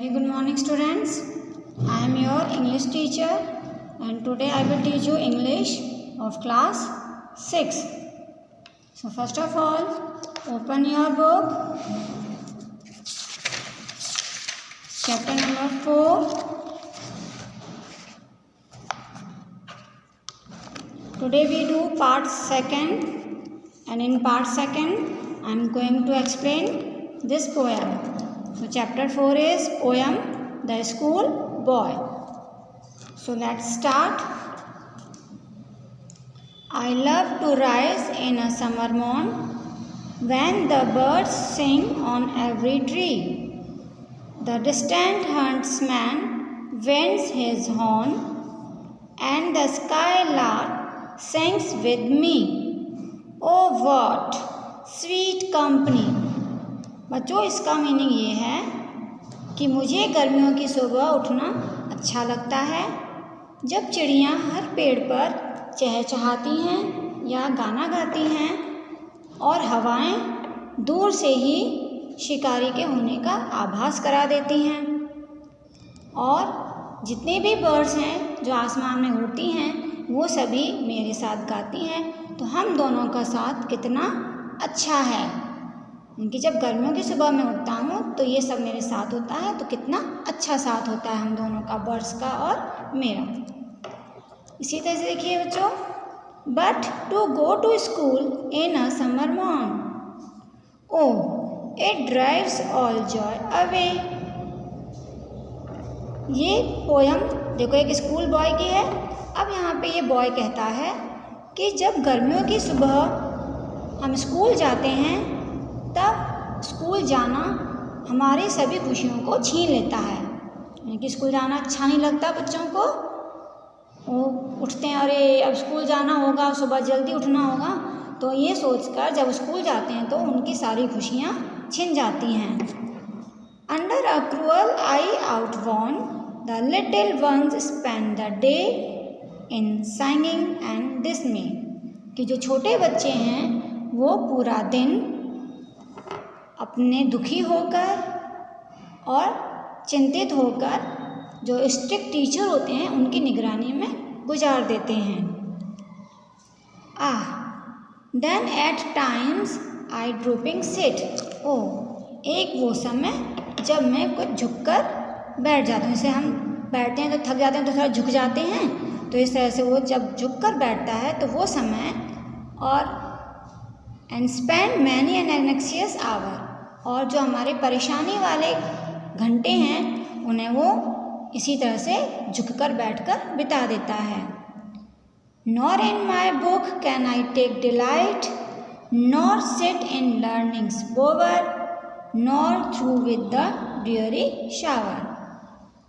Very good morning, students. I am your English teacher and today I will teach you English of class 6. So first of all, open your book, chapter number 4. Today we do part 2nd, and in part 2nd I am going to explain this poem. So chapter 4 is poem The School Boy. So let's start. I love to rise in a summer morn when the birds sing on every tree. The distant huntsman winds his horn and the skylark sings with me. Oh what sweet company. बच्चों, इसका meaning ये है कि मुझे गर्मियों की सुबह उठना अच्छा लगता है जब चिड़ियाँ हर पेड़ पर चहचहाती हैं या गाना गाती हैं और हवाएं दूर से ही शिकारी के होने का आभास करा देती हैं। और जितने भी बर्ड्स हैं जो आसमान में उड़ती हैं वो सभी मेरे साथ गाती हैं, तो हम दोनों का साथ कितना अच्छा है। कि जब गर्मियों की सुबह में उठता हूँ तो ये सब मेरे साथ होता है, तो कितना अच्छा साथ होता है हम दोनों का, बर्ड्स का और मेरा। इसी तरह से देखिए बच्चों, but to go to school in a summer morn, oh it drives all joy away. ये पोयम देखो एक स्कूल बॉय की है। अब यहाँ पे ये बॉय कहता है कि जब गर्मियों की सुबह हम स्कूल जाते हैं तब स्कूल जाना हमारी सभी खुशियों को छीन लेता है। यानी कि स्कूल जाना अच्छा नहीं लगता बच्चों को, वो उठते हैं अरे अब स्कूल जाना होगा, सुबह जल्दी उठना होगा, तो ये सोचकर जब स्कूल जाते हैं तो उनकी सारी खुशियाँ छिन जाती हैं। Under a cruel eye outworn the little ones spend the day in singing and dismay. कि जो छोटे बच्चे हैं वो पूरा दिन अपने दुखी होकर और चिंतित होकर जो स्ट्रिक्ट टीचर होते हैं उनकी निगरानी में गुजार देते हैं। Then at times I drooping sit, ओ एक वो समय जब मैं कुछ झुककर बैठ जाती हूँ। जैसे हम बैठते हैं तो थक जाते हैं तो थोड़ा झुक जाते हैं, तो इस तरह से वो जब झुककर बैठता है तो वो समय, और and spend many an anxious hour, और जो हमारे परेशानी वाले घंटे हैं उन्हें वो इसी तरह से झुककर बैठकर बिता देता है। Nor in my book can I take delight, nor sit in learning's bower, nor through with the dreary shower.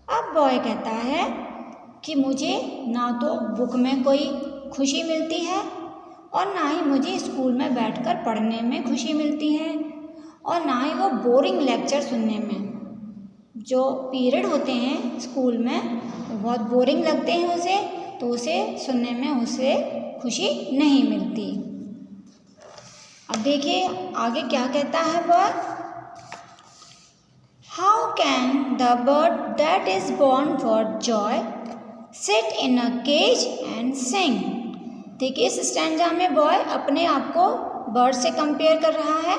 अब बॉय कहता है कि मुझे ना तो बुक में कोई खुशी मिलती है और ना ही मुझे स्कूल में बैठकर पढ़ने में खुशी मिलती है, और ना ही वो बोरिंग लेक्चर सुनने में। जो पीरियड होते हैं स्कूल में वो बहुत बोरिंग लगते हैं उसे, तो उसे सुनने में उसे खुशी नहीं मिलती। अब देखिए आगे क्या कहता है boy. How can the bird that is born for joy sit in a cage and sing. देखिए इस स्टैंजा में बॉय अपने आप को बर्ड से कंपेयर कर रहा है।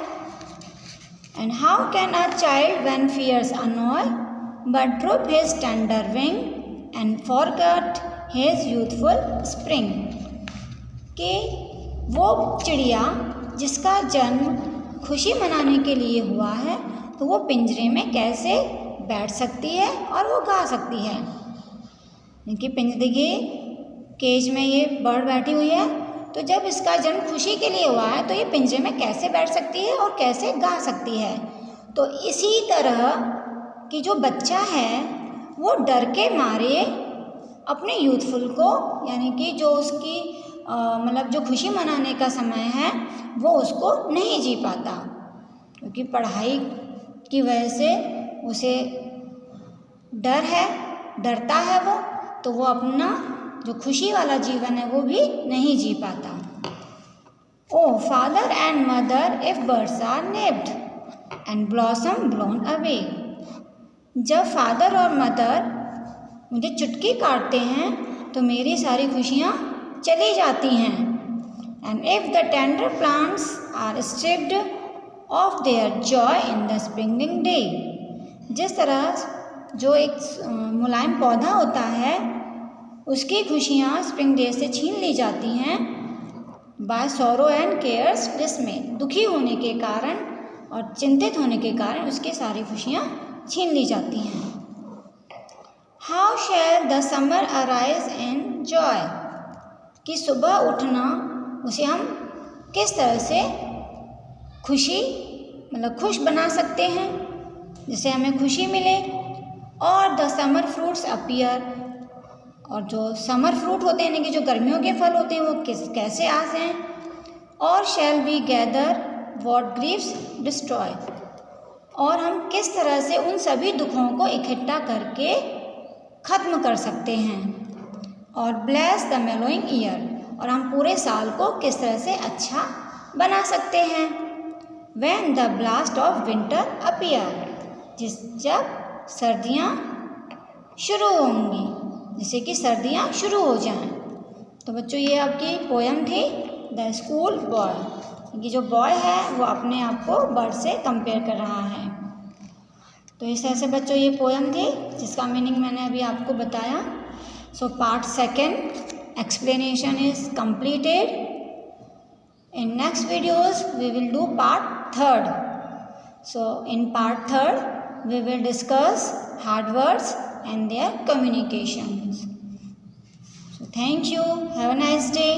And how can a child when fears annoy but droop his tender wing and forget his youthful spring। कि वो चिड़िया जिसका जन्म खुशी मनाने के लिए हुआ है तो वो पिंजरे में कैसे बैठ सकती है और वो गा सकती है। क्योंकि देखिए केज में ये बर्ड बैठी हुई है, तो जब इसका जन्म खुशी के लिए हुआ है तो ये पिंजरे में कैसे बैठ सकती है और कैसे गा सकती है। तो इसी तरह कि जो बच्चा है वो डर के मारे अपने यूथफुल को, यानी कि जो उसकी मतलब जो खुशी मनाने का समय है वो उसको नहीं जी पाता, क्योंकि पढ़ाई की वजह से उसे डर है, डरता है वो, तो वो अपना जो खुशी वाला जीवन है वो भी नहीं जी पाता। O father and mother if birds are nipped and blossom blown away. जब फादर और मदर मुझे चुटकी काटते हैं तो मेरी सारी खुशियाँ चली जाती हैं। And if the tender plants are stripped of their joy in the springing day, जिस तरह जो एक मुलायम पौधा होता है उसकी खुशियाँ स्प्रिंग डे से छीन ली जाती हैं बाय सॉरो एंड केयर्स, जिसमें दुखी होने के कारण और चिंतित होने के कारण उसकी सारी खुशियाँ छीन ली जाती हैं। How shell the summer arise in joy, कि सुबह उठना उसे हम किस तरह से खुशी खुश बना सकते हैं जिससे हमें खुशी मिले। और द समर फ्रूट्स अपीयर, और जो समर फ्रूट होते हैं यानी कि जो गर्मियों के फल होते हैं वो कैसे आते हैं। और shall be gather what Greaves destroy, और हम किस तरह से उन सभी दुखों को इकट्ठा करके ख़त्म कर सकते हैं। और ब्लेस द मेलोइंग ईयर, और हम पूरे साल को किस तरह से अच्छा बना सकते हैं। When the blast of winter appear, जब सर्दियाँ शुरू होंगी, जिससे कि सर्दियाँ शुरू हो जाएं। तो बच्चों ये आपकी पोयम थी द स्कूल बॉय। ये जो बॉय है वो अपने आप को बर्ड से कंपेयर कर रहा है। तो इस तरह से बच्चों ये पोयम थी जिसका मीनिंग मैंने अभी आपको बताया। So part second explanation is completed. In next videos we will do part third. So in part third we will discuss hard words and their communications. So thank you. Have a nice day.